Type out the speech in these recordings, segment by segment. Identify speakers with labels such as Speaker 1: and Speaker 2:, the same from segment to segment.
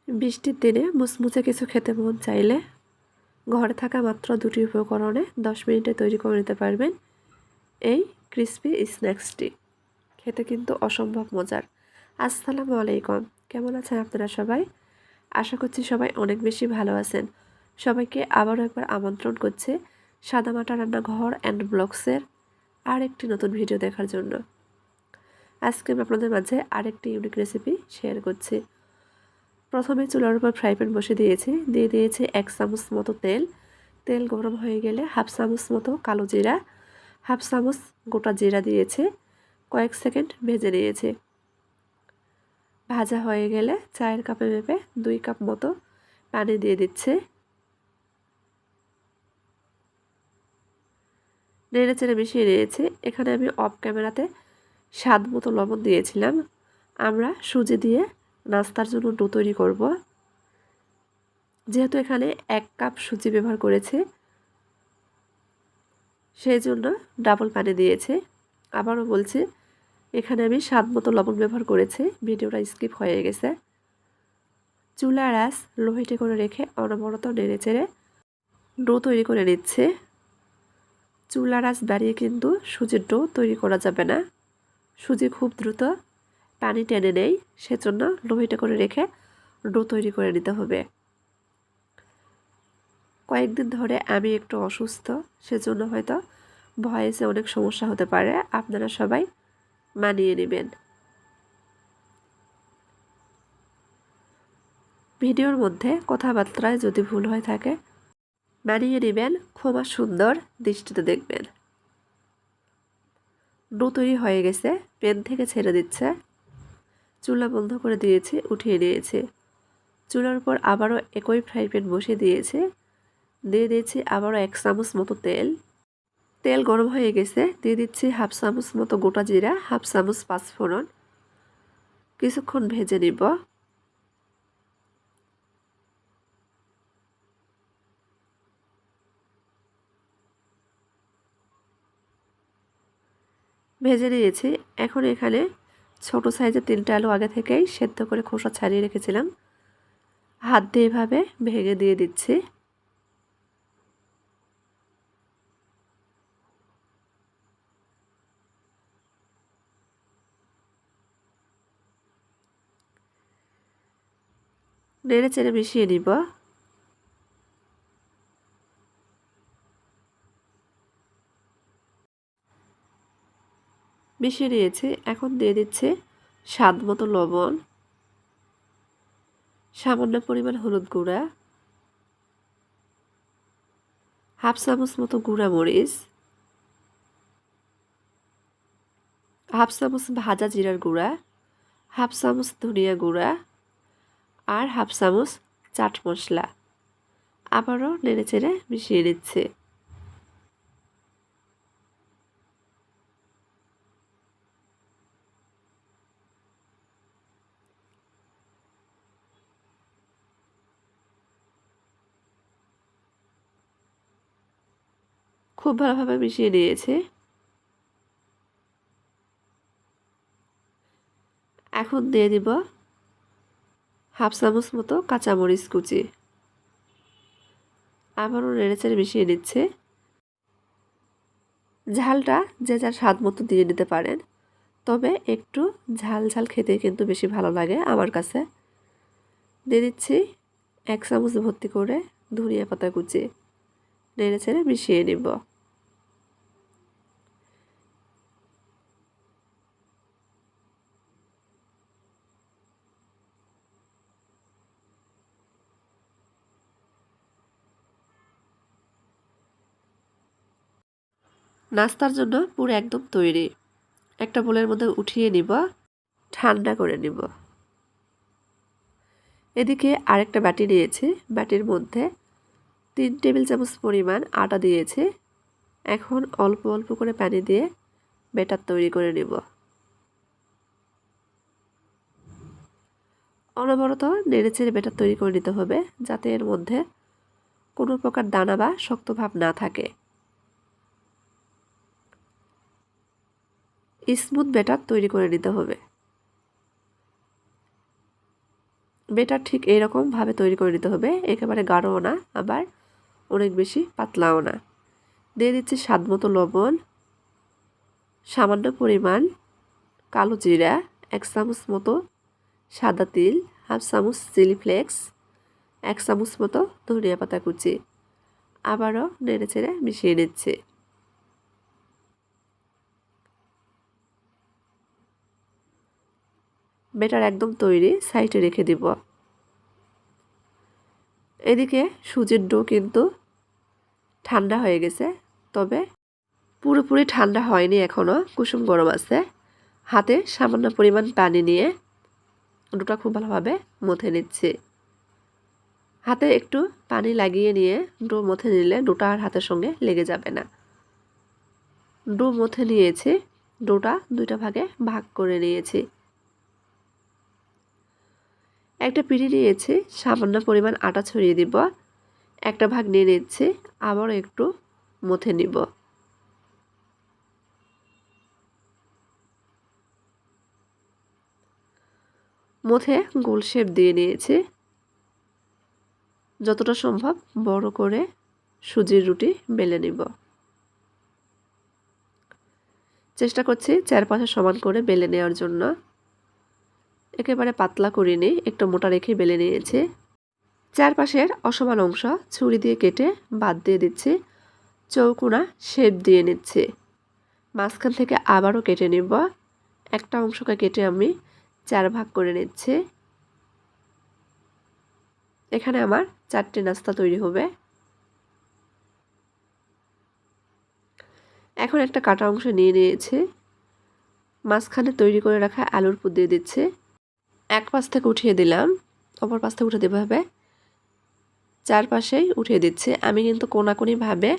Speaker 1: বৃষ্টির দিনে মুচমুচে কিছু খেতে মন চাইলে ঘরে থাকা মাত্র 2টি উপকরণে 10 মিনিটে তৈরি করে নিতে পারবেন এই ক্রিসপি স্ন্যাক্সটি। খেতে কিন্তু অসম্ভব মজার। আসসালামু আলাইকুম, কেমন আছেন আপনারা সবাই? আশা করছি সবাই অনেক বেশি ভালো আছেন। সবাইকে আবারও একবার আমন্ত্রণ করছি সাদামাটা রান্নাঘর অ্যান্ড ব্লগসের আরেকটি নতুন ভিডিও দেখার জন্য। আজকে আমি আপনাদের মাঝে আরেকটি ইউনিক রেসিপি শেয়ার করছি। প্রথমে চুলার উপর ফ্রাই প্যান বসে দিয়ে দিয়েছি 1 চামচ মতো তেল। তেল গরম হয়ে গেলে 1/2 চামচ মতো কালো জিরা, 1/2 চামচ গোটা জিরা দিয়েছে, কয়েক সেকেন্ড ভেজে নিয়েছে। ভাজা হয়ে গেলে চায়ের কাপে মেপে 2 কাপ মতো পানি দিয়ে দিচ্ছে। নেড়ে চেড়ে মিশিয়ে নিয়েছি। এখানে আমি অফ ক্যামেরাতে স্বাদ মতো লবণ দিয়েছিলাম। আমরা সুজি দিয়ে নাস্তার জন্য ডো তৈরি করব। যেহেতু এখানে 1 কাপ সুজি ব্যবহার করেছে, সেই জন্য ডাবল পানি দিয়েছে। আবারও বলছি, এখানে আমি স্বাদ মতো লবণ ব্যবহার করেছি। ভিডিওটা স্কিপ হয়ে গেছে। চুলার আঁচ লো হিটে করে রেখে অনবরত নেড়ে চেড়ে ডো তৈরি করে নিচ্ছে। চুলার আঁচ বাড়িয়ে কিন্তু সুজির ডো তৈরি করা যাবে না। সুজি খুব দ্রুত পানি টেনে নেয়, সেজন্য লো হিটে করে রেখে ডো তৈরি করে নিতে হবে। কয়েকদিন ধরে আমি একটু অসুস্থ, সেজন্য হয়তো ভয়েসে অনেক সমস্যা হতে পারে। আপনারা সবাই মানিয়ে নেবেন। ভিডিওর মধ্যে কথাবার্তায় যদি ভুল হয়ে থাকে মানিয়ে নেবেন, ক্ষমা সুন্দর দৃষ্টিতে দেখবেন। ডো তৈরি হয়ে গেছে, প্যান থেকে ছেড়ে দিচ্ছে। চুলা বন্ধ করে দিয়েছি, উঠিয়ে নিয়েছি। চুলার উপর আবারও একই ফ্রাই প্যান বসিয়ে দিয়ে দিয়েছি আবারও 1 চামচ মতো তেল। তেল গরম হয়ে গেছে, দিয়ে দিচ্ছি 1/2 চামচ মতো গোটা জিরা, 1/2 চামচ পাঁচফোড়ন। কিছুক্ষণ ভেজে নিব। ভেজে নিয়েছি। এখন এখানে ছোট সাইজের 3টা আলু আগে থেকেই সেদ্ধ করে খোসা ছাড়িয়ে রেখেছিলাম, হাত দিয়ে এভাবে ভেঙে দিয়ে দিচ্ছি। নেড়ে চেড়ে মিশিয়ে নিব। মিশিয়ে নিয়েছি। এখন দিয়ে দিচ্ছি স্বাদ মতো লবণ, সামান্য পরিমাণ হলুদ গুঁড়া, 1/2 চামচ মতো গুঁড়া মরিচ, 1/2 চামচ ভাজা জিরার গুঁড়া, 1/2 চামচ ধনিয়া গুঁড়া আর 1/2 চামচ চাট মশলা। আবারও নেড়ে চেড়ে মিশিয়ে নিচ্ছে। খুব ভালোভাবে মিশিয়ে নিয়েছে। এখন দিয়ে দিব 1/2 চামচ মতো কাঁচামরিচ কুচি। আবারও নেড়েচেড়ে মিশিয়ে নিচ্ছে। ঝালটা যে যার স্বাদ মতো দিয়ে নিতে পারেন, তবে একটু ঝাল ঝাল খেতে কিন্তু বেশি ভালো লাগে আমার কাছে। দিয়ে দিচ্ছি 1 চামচ ভর্তি করে ধনিয়া পাতা কুচি। নেড়েচেড়ে মিশিয়ে নিব। নাস্তার জন্য পুরো একদম তৈরি। একটা বোলের মধ্যে উঠিয়ে নিব, ঠান্ডা করে নিব। এদিকে আরেকটা বাটি নিয়েছি। বাটির মধ্যে 3 টেবিল চামচ পরিমাণ আটা দিয়েছি। এখন অল্প অল্প করে পানি দিয়ে ব্যাটার তৈরি করে নিব। অনবরত নেড়েচেড়ে ব্যাটার তৈরি করে নিতে হবে, যাতে এর মধ্যে কোনো প্রকার দানা বা শক্ত ভাব না থাকে। স্মুথ ব্যাটার তৈরি করে নিতে হবে। বেটার ঠিক এইরকমভাবে তৈরি করে নিতে হবে, একেবারে গাঢ়ও না আবার অনেক বেশি পাতলাও না। দিয়ে দিচ্ছি স্বাদ মতো লবণ, সামান্য পরিমাণ কালো জিরা, 1 চামচ মতো সাদা তিল, 1/2 চামচ চিলি ফ্লেক্স, 1 চামচ মতো ধনিয়া পাতা কুচি। আবারও নেড়েচেড়ে মিশিয়ে নিচ্ছি। বেটার একদম তৈরি, সাইডে রেখে দিব। এদিকে সুজির ডো কিন্তু ঠান্ডা হয়ে গেছে, তবে পুরোপুরি ঠান্ডা হয়নি এখনও, কুসুম গরম আছে। হাতে সামান্য পরিমাণ পানি নিয়ে ডোটা খুব ভালোভাবে মথে নিচ্ছি। হাতে একটু পানি লাগিয়ে নিয়ে ডো মথে নিলে ডোটা আর হাতের সঙ্গে লেগে যাবে না। ডো মথে নিয়েছি, ডোটা 2টা ভাগে ভাগ করে নিয়েছি। একটা পিঁড়ি নিয়েছি, সামান্য পরিমাণ আটা ছড়িয়ে দিব। একটা ভাগ নিয়ে নিচ্ছি, আবারও একটু মথে নিব। মথে গোল শেপ দিয়ে নিয়েছি। যতটা সম্ভব বড় করে সুজির রুটি বেলে নিব। চেষ্টা করছি চারপাশে সমান করে বেলে নেওয়ার জন্য। একেবারে পাতলা করিনি, একটু মোটা রেখে বেলে নিয়েছি। চারপাশের অসমান অংশ ছুরি দিয়ে কেটে বাদ দিয়ে দিচ্ছি। চৌকোনা শেপ দিয়ে নিচ্ছি। মাঝখান থেকে আবারও কেটে নিব। একটা অংশকে কেটে আমি 4 ভাগ করে নিচ্ছি। এখানে আমার 4টে নাস্তা তৈরি হবে। এখন একটা কাটা অংশ নিয়ে নিয়েছি। মাঝখানে তৈরি করে রাখা আলুর পুর দিয়ে দিচ্ছি। এক পাশ থেকে উঠিয়ে দিলাম, অপর পাশ থেকে উঠে দেওয়া হবে। চারপাশেই উঠিয়ে দিচ্ছি। আমি কিন্তু কোনাকুনিভাবে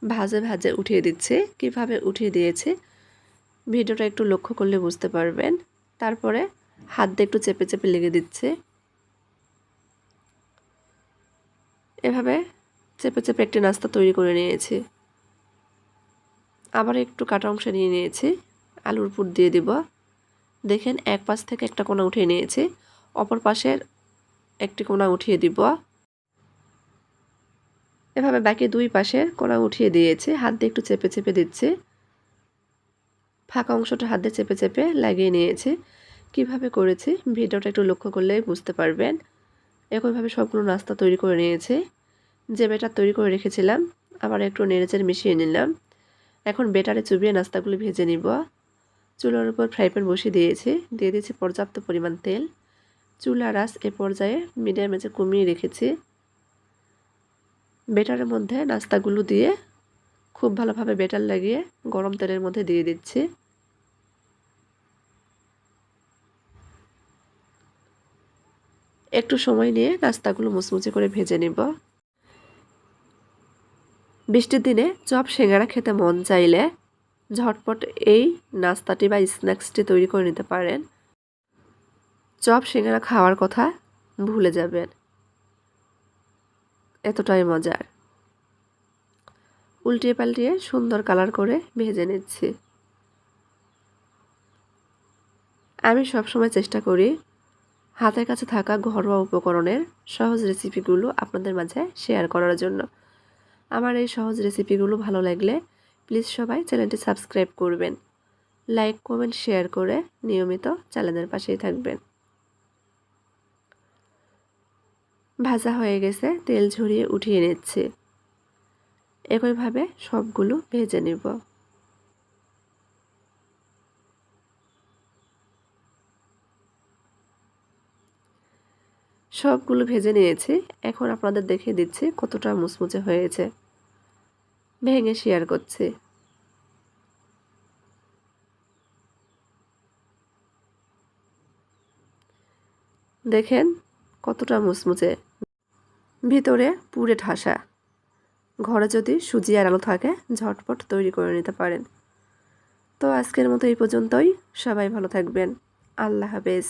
Speaker 1: ভাজে ভাজে উঠিয়ে দিচ্ছি। কিভাবে উঠিয়ে দিয়েছি ভিডিওটা একটু লক্ষ্য করলে বুঝতে পারবেন। তারপরে হাত দিয়ে একটু চেপে চেপে লেগে দিচ্ছি। এভাবে চেপে চেপে একটি নাস্তা তৈরি করে নিয়েছি। আবার একটু কাটা অংশ নিয়ে নিয়েছি, আলুর পুর দিয়ে দিব। দেখেন এক পাশ থেকে একটা কোণা উঠিয়ে নিয়েছি, অপর পাশের একটি কোণা উঠিয়ে দিব। এভাবে বাকি 2 পাশের কোণা উঠিয়ে দিয়েছি। হাত দিয়ে একটু চেপে চেপে দিচ্ছি। ফাঁকা অংশটা হাত দিয়ে চেপে চেপে লাগিয়ে নিয়েছি। কিভাবে করেছি ভিডিওটা একটু লক্ষ্য করলেই বুঝতে পারবেন। একইভাবে সবগুলো নাস্তা তৈরি করে নিয়েছি। যে বেটার তৈরি করে রেখেছিলাম আবার একটু নেড়েচেড়ে মিশিয়ে নিলাম। এখন বেটারে চুবিয়ে নাস্তাগুলো ভেজে নিব। চুলার উপর ফ্রাই প্যান বসিয়ে দিয়েছি, দিয়ে দিয়েছি পর্যাপ্ত পরিমাণ তেল। চুলার আঁচ এ পর্যায়ে মিডিয়াম আঁচে কমিয়ে রেখেছি। বেটারের মধ্যে নাস্তাগুলো দিয়ে খুব ভালোভাবে বেটার লাগিয়ে গরম তেলের মধ্যে দিয়ে দিচ্ছি। একটু সময় নিয়ে নাস্তাগুলো মুচমুচে করে ভেজে নিব। বৃষ্টির দিনে চপ সিঙ্গারা খেতে মন চাইলে ঝটপট এই নাস্তাটি বা স্ন্যাক্সটি তৈরি করে নিতে পারেন। চপ সিঙ্গারা খাওয়ার কথা ভুলে যাবেন, এতটাই মজার। উল্টিয়ে পাল্টিয়ে সুন্দর কালার করে ভেজে নিচ্ছি। আমি সবসময় চেষ্টা করি হাতের কাছে থাকা ঘরোয়া উপকরণের সহজ রেসিপিগুলো আপনাদের মাঝে শেয়ার করার জন্য। আমার এই সহজ রেসিপিগুলো ভালো লাগলে প্লিজ সবাই চ্যানেলটি সাবস্ক্রাইব করবেন, লাইক কমেন্ট শেয়ার করে নিয়মিত চ্যানেলের পাশেই থাকবেন। ভাজা হয়ে গেছে, তেল ঝরিয়ে উঠিয়ে নিচ্ছি। একইভাবে সবগুলো ভেজে নেব। সবগুলো ভেজে নিয়েছি। এখন আপনাদের দেখিয়ে দিচ্ছি কতটা মুচমুচে হয়েছে। ভেঙে শেয়ার করছি। দেখেন কতটা মুচমুচে, ভিতরে পুরে ঠাসা। ঘরে যদি সুজি আর আলু থাকে ঝটপট তৈরি করে নিতে পারেন। তো আজকের মতো এই পর্যন্তই। সবাই ভালো থাকবেন। আল্লাহ হাফেজ।